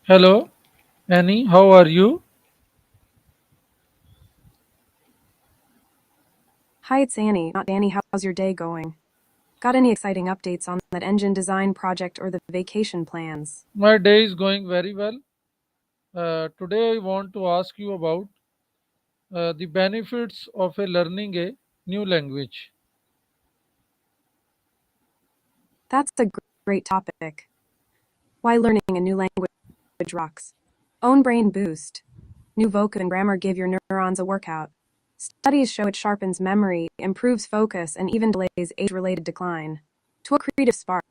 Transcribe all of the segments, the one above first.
Hello, Annie. How are you? Hi, it's Annie, not Danny. How's your day going? Got any exciting updates on that engine design project or the vacation plans? My day is going very well. Today, I want to ask you about the benefits of learning a new language. That's a great topic. Why learning a new language rocks? Own brain boost. New vocab and grammar give your neurons a workout. Studies show it sharpens memory, improves focus, and even delays age-related decline. To a creative spark.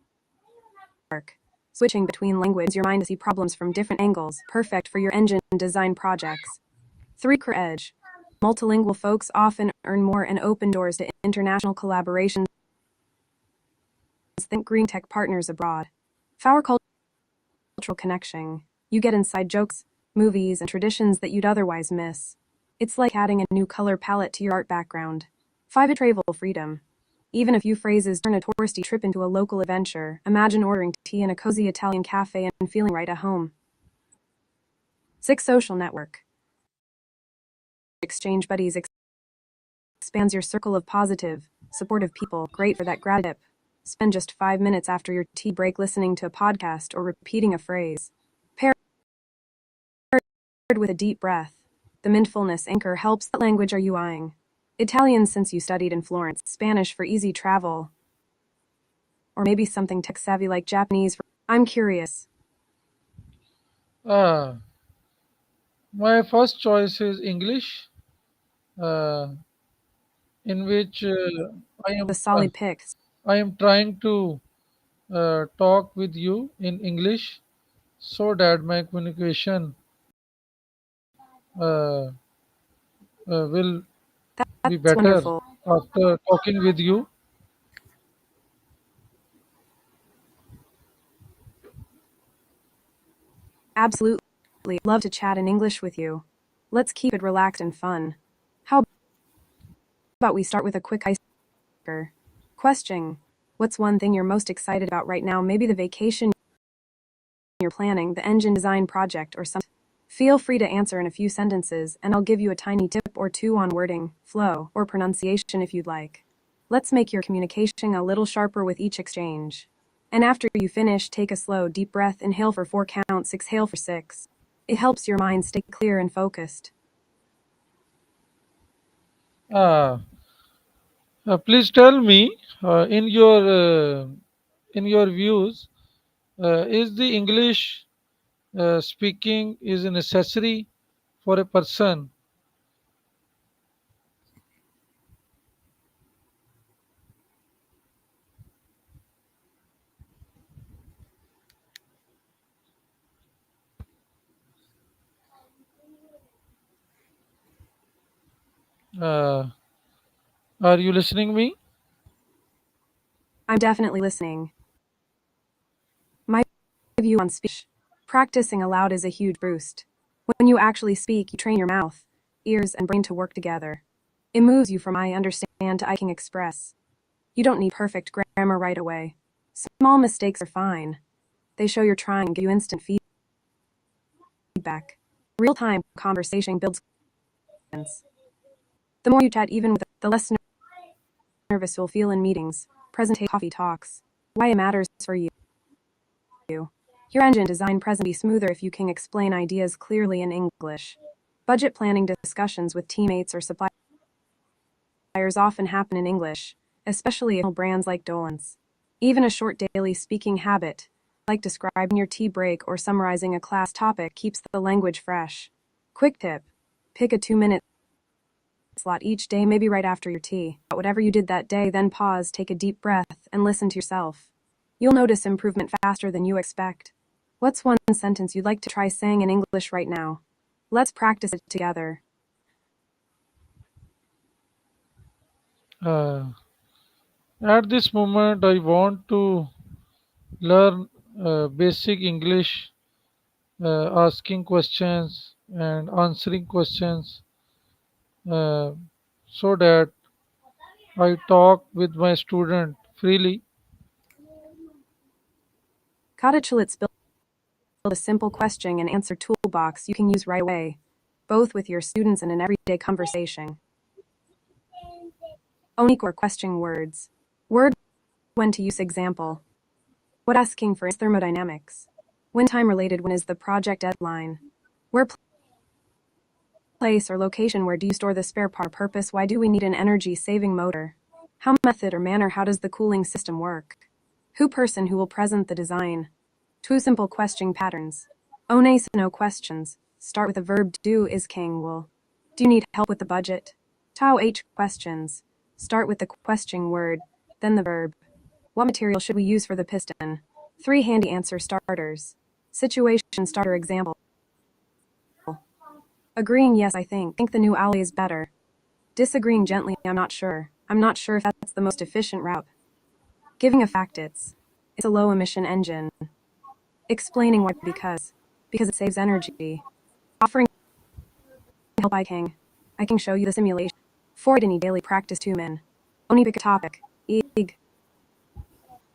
Switching between languages your mind to see problems from different angles, perfect for your engine design projects. 3 career edge. Multilingual folks often earn more and open doors to international collaborations. Think green tech partners abroad. Our cultural connection. You get inside jokes, movies, and traditions that you'd otherwise miss. It's like adding a new color palette to your art background. 5 travel freedom. Even a few phrases turn a touristy trip into a local adventure. Imagine ordering tea in a cozy Italian cafe and feeling right at home. 6 social network. Exchange buddies expands your circle of positive, supportive people. Great for that grad dip. Spend just 5 minutes after your tea break listening to a podcast or repeating a phrase. Paired with a deep breath. The mindfulness anchor helps. What language are you eyeing? Italian since you studied in Florence, Spanish for easy travel, or maybe something tech savvy like Japanese. I'm curious. Uh, my first choice is English, uh, in which I The am solid pick. I am trying to talk with you in English so that my communication uh, will be That's better wonderful. after talking with you. Absolutely. Love to chat in English with you. Let's keep it relaxed and fun. How about we start with a quick icebreaker? Question. What's one thing you're most excited about right now? Maybe the vacation you're planning, the engine design project, or something. Feel free to answer in a few sentences, and I'll give you a tiny tip or two on wording, flow, or pronunciation if you'd like. Let's make your communication a little sharper with each exchange. And after you finish, take a slow, deep breath, inhale for 4 counts, exhale for 6. It helps your mind stay clear and focused. Uh, please tell me in your views, is the English speaking is a necessary for a person? Uh, are you listening me? I'm definitely listening. My view on speech. Practicing aloud is a huge boost. When you actually speak, you train your mouth, ears, and brain to work together. It moves you from I understand to I can express. You don't need perfect grammar right away. Small mistakes are fine. They show you're trying and give you instant feedback. Real time conversation builds confidence. The more you chat, even with the less nervous you'll feel in meetings, presentation, coffee talks. Why it matters for you. Your engine design present be smoother if you can explain ideas clearly in English. Budget planning discussions with teammates or suppliers often happen in English, especially at brands like Dolan's. Even a short daily speaking habit, like describing your tea break or summarizing a class topic, keeps the language fresh. Quick tip: pick a 2-minute slot each day, maybe right after your tea. Whatever you did that day, then pause, take a deep breath, and listen to yourself. You'll notice improvement faster than you expect. What's one sentence you'd like to try saying in English right now? Let's practice it together. Uh, at this moment, I want to learn basic English, asking questions and answering questions, uh, so that I talk with my student freely. Cottage a simple question and answer toolbox you can use right away, both with your students and in everyday conversation. Unique or question words. Word when to use example. What asking for is thermodynamics. When time related, when is the project deadline? Where place or location, where do you store the spare part? Purpose, why do we need an energy saving motor? How method or manner, how does the cooling system work? Who person, who will present the design? Two simple question patterns. One no questions. Start with the verb do, is, king, will. Do you need help with the budget? Tao h questions. Start with the question word, then the verb. What material should we use for the piston? Three handy answer starters. Situation starter example. Agreeing, yes, I think the new alley is better. Disagreeing gently, I'm not sure. I'm not sure if that's the most efficient route. Giving a fact, it's a low emission engine. Explaining why, because it saves energy. Offering help, I can show you the simulation. For it any daily practice, 2 min. Only pick a topic. Eg.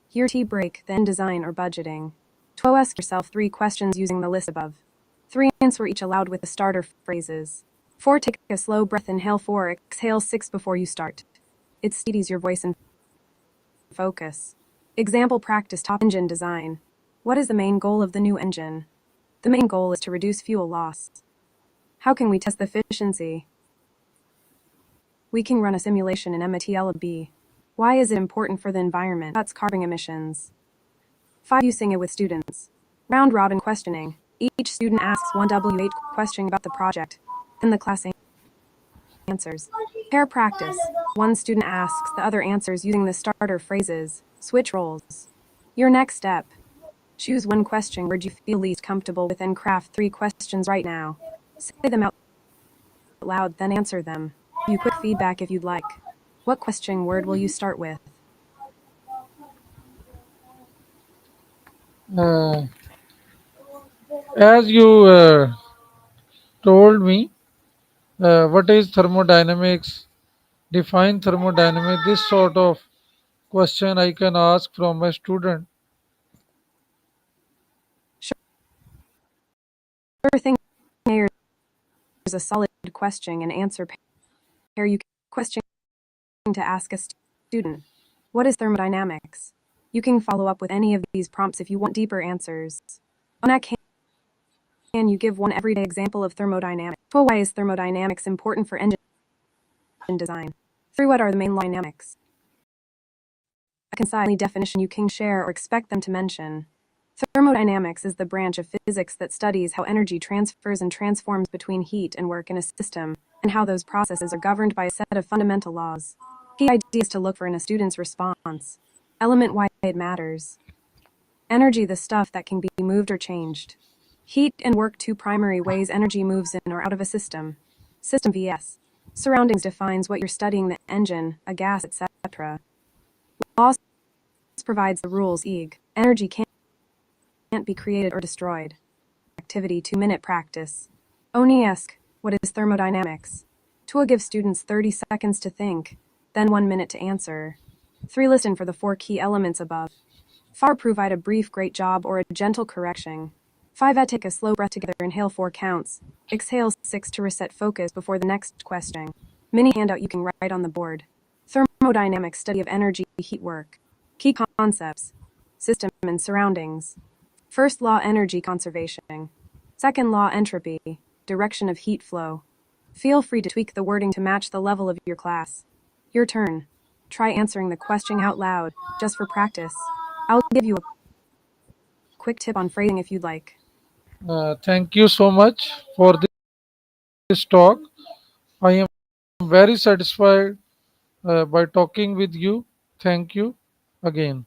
Here tea break, then design or budgeting. To ask yourself 3 questions using the list above. 3 answer each aloud with the starter phrases. 4 take a slow breath, inhale. 4 exhale. 6 before you start. It steadies your voice and focus. Example practice, top engine design. What is the main goal of the new engine? The main goal is to reduce fuel loss. How can we test the efficiency? We can run a simulation in MATLB. Why is it important for the environment? That's carbon emissions. 5. Using it with students. Round robin questioning. Each student asks one W8 question about the project. Then the class answers. Pair practice. One student asks, the other answers using the starter phrases. Switch roles. Your next step. Choose one question word you feel least comfortable with and craft 3 questions right now. Say them out loud, then answer them. You quick feedback if you'd like. What question word will you start with? Uh, as you told me, what is thermodynamics? Define thermodynamics. This sort of question I can ask from a student. Sure thing. Here's a solid question and answer pair. You question to ask a student. What is thermodynamics? You can follow up with any of these prompts if you want deeper answers. On that, can you give one everyday example of thermodynamics? Why is thermodynamics important for engine design? 3. What are the main law dynamics? A concise definition you can share or expect them to mention. Thermodynamics is the branch of physics that studies how energy transfers and transforms between heat and work in a system, and how those processes are governed by a set of fundamental laws. Key ideas to look for in a student's response. Element, why it matters. Energy, the stuff that can be moved or changed. Heat and work, 2 primary ways energy moves in or out of a system. System vs. Surroundings defines what you're studying, the engine, a gas, etc. Laws provides the rules. Energy can't be created or destroyed. Activity, 2-minute practice. Oni ask, what is thermodynamics? 2. Give students 30 seconds to think, then 1 minute to answer. 3. Listen for the 4 key elements above. 4. Provide a brief great job or a gentle correction. 5. Take a slow breath together, inhale 4 counts. Exhale 6 to reset focus before the next question. Mini handout you can write on the board. Thermodynamics, study of energy, heat, work. Key concepts. System and surroundings. First law, energy conservation. Second law, entropy, direction of heat flow. Feel free to tweak the wording to match the level of your class. Your turn. Try answering the question out loud, just for practice. I'll give you a quick tip on phrasing if you'd like. Thank you so much for this talk. I am very satisfied by talking with you. Thank you again.